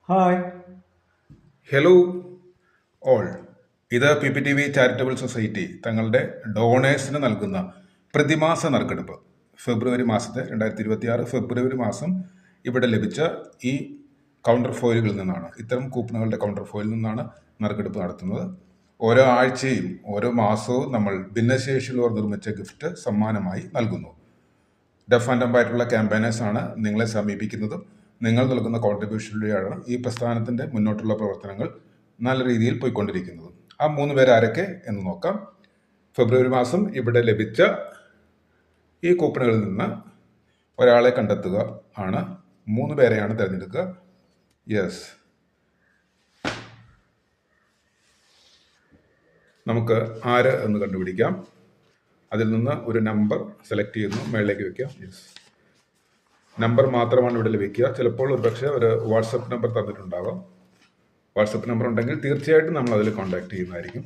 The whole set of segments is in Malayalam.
ഹായ്. Hello all. ഇത് PPTV ചാരിറ്റബിൾ സൊസൈറ്റി തങ്ങളുടെ ഡോണേഴ്സിന് നൽകുന്ന പ്രതിമാസ നറുക്കെടുപ്പ്. ഫെബ്രുവരി മാസത്തെ 2026 ഫെബ്രുവരി മാസം ഇവിടെ ലഭിച്ച ഈ കൗണ്ടർ ഫോയിലുകളിൽ നിന്നാണ്, ഇത്തരം കൂപ്പണുകളുടെ കൗണ്ടർ ഫോയിലിൽ നിന്നാണ് നറുക്കെടുപ്പ് നടത്തുന്നത്. ഓരോ ആഴ്ചയും ഓരോ മാസവും നമ്മൾ ഭിന്നശേഷിയുള്ളവർ നിർമ്മിച്ച ഗിഫ്റ്റ് സമ്മാനമായി നൽകുന്നു. ഡെഫ് ആൻഡ് ഡംബായിട്ടുള്ള ക്യാമ്പയിനേഴ്സാണ് നിങ്ങളെ സമീപിക്കുന്നത്. നിങ്ങൾ നൽകുന്ന കോൺട്രിബ്യൂഷനിലൂടെയാണ് ഈ പ്രസ്ഥാനത്തിൻ്റെ മുന്നോട്ടുള്ള പ്രവർത്തനങ്ങൾ നല്ല രീതിയിൽ പോയിക്കൊണ്ടിരിക്കുന്നത്. ആ 3 പേര് ആരൊക്കെ എന്ന് നോക്കാം. ഫെബ്രുവരി മാസം ഇവിടെ ലഭിച്ച ഈ കൂപ്പണുകളിൽ നിന്ന് ഒരാളെ കണ്ടെത്തുക ആണ്. 3 പേരെയാണ് തിരഞ്ഞെടുക്കുക. യെസ്, നമുക്ക് ആര് എന്ന് കണ്ടുപിടിക്കാം. അതിൽ നിന്ന് ഒരു നമ്പർ സെലക്ട് ചെയ്യുന്നു, മേളിലേക്ക് വെക്കാം. യെസ്, നമ്പർ മാത്രമാണ് ഇവിടെ ലഭിക്കുക. ചിലപ്പോൾ ഒരുപക്ഷെ ഒരു വാട്സപ്പ് നമ്പർ തന്നിട്ടുണ്ടാകാം. വാട്സപ്പ് നമ്പർ ഉണ്ടെങ്കിൽ തീർച്ചയായിട്ടും നമ്മൾ അതിൽ കോൺടാക്ട് ചെയ്യുന്നതായിരിക്കും.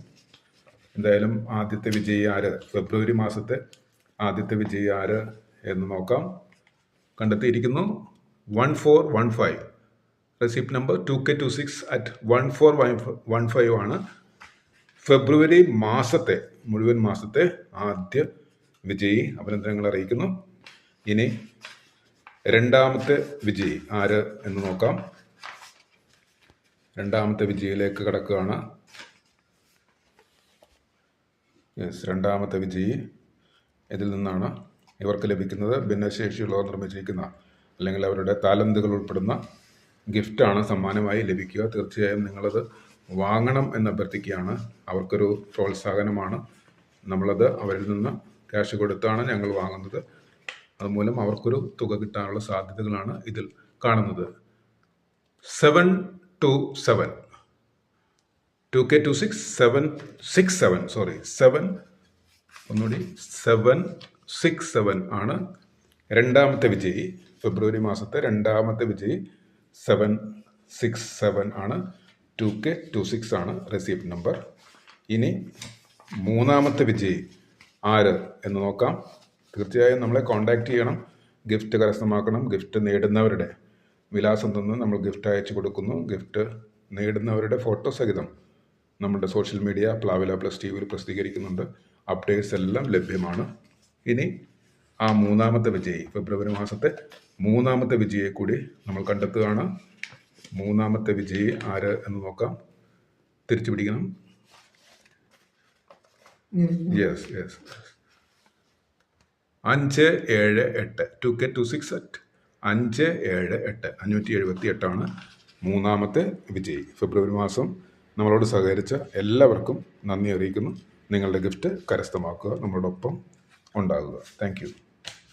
എന്തായാലും ആദ്യത്തെ വിജയി ആര്, ഫെബ്രുവരി മാസത്തെ ആദ്യത്തെ വിജയി ആര് എന്ന് നോക്കാം. കണ്ടെത്തിയിരിക്കുന്നു 1415. റെസിപ്റ്റ് നമ്പർ 2K26@1415 ആണ് ഫെബ്രുവരി മാസത്തെ മുഴുവൻ മാസത്തെ ആദ്യ വിജയി. അഭിനന്ദനങ്ങൾ അറിയിക്കുന്നു. ഇനി രണ്ടാമത്തെ വിജയി ആര് എന്ന് നോക്കാം. രണ്ടാമത്തെ വിജയിലേക്ക് കടക്കുകയാണ്. യെസ്, രണ്ടാമത്തെ വിജയി ഇതിൽ നിന്നാണ്. ഇവർക്ക് ലഭിക്കുന്നത് ഭിന്നശേഷിയുള്ളവർ നിർമ്മിച്ചിരിക്കുന്ന അല്ലെങ്കിൽ അവരുടെ താലന്തുകൾ ഉൾപ്പെടുന്ന ഗിഫ്റ്റാണ് സമ്മാനമായി ലഭിക്കുക. തീർച്ചയായും നിങ്ങളത് വാങ്ങണം എന്ന് അഭ്യർത്ഥിക്കുകയാണ്. അവർക്കൊരു പ്രോത്സാഹനമാണ്. നമ്മളത് അവരിൽ നിന്ന് ക്യാഷ് കൊടുത്താണ് ഞങ്ങൾ വാങ്ങുന്നത്. അതുമൂലം അവർക്കൊരു തുക കിട്ടാനുള്ള സാധ്യതകളാണ് ഇതിൽ കാണുന്നത്. 727 767 ആണ് രണ്ടാമത്തെ വിജയി. ഫെബ്രുവരി മാസത്തെ രണ്ടാമത്തെ വിജയി 767 ആണ്. 2K26 ആണ് റെസിപ്റ്റ് നമ്പർ. ഇനി മൂന്നാമത്തെ വിജയി ആര് എന്ന് നോക്കാം. തീർച്ചയായും നമ്മളെ കോൺടാക്റ്റ് ചെയ്യണം, ഗിഫ്റ്റ് കരസ്ഥമാക്കണം. ഗിഫ്റ്റ് നേടുന്നവരുടെ വിലാസം തന്ന് നമ്മൾ ഗിഫ്റ്റ് അയച്ചു കൊടുക്കുന്നു. ഗിഫ്റ്റ് നേടുന്നവരുടെ ഫോട്ടോ സഹിതം നമ്മുടെ സോഷ്യൽ മീഡിയ പ്ലാവില പ്ലസ് TVയിൽ പ്രസിദ്ധീകരിക്കുന്നുണ്ട്. അപ്ഡേറ്റ്സ് എല്ലാം ലഭ്യമാണ്. ഇനി ആ മൂന്നാമത്തെ വിജയി, ഫെബ്രുവരി മാസത്തെ മൂന്നാമത്തെ വിജയിയെ കൂടി നമ്മൾ കണ്ടെത്തുകയാണ്. മൂന്നാമത്തെ വിജയി ആര് എന്ന് നോക്കാം. തിരിച്ചു പിടിക്കണം. യെസ്, 578 2K26@578 578 ആണ് മൂന്നാമത്തെ വിജയി. ഫെബ്രുവരി മാസം നമ്മളോട് സഹകരിച്ച എല്ലാവർക്കും നന്ദി അറിയിക്കുന്നു. നിങ്ങളുടെ ഗിഫ്റ്റ് കരസ്ഥമാക്കുക, നമ്മളോടൊപ്പം ഉണ്ടാകുക. Thank you.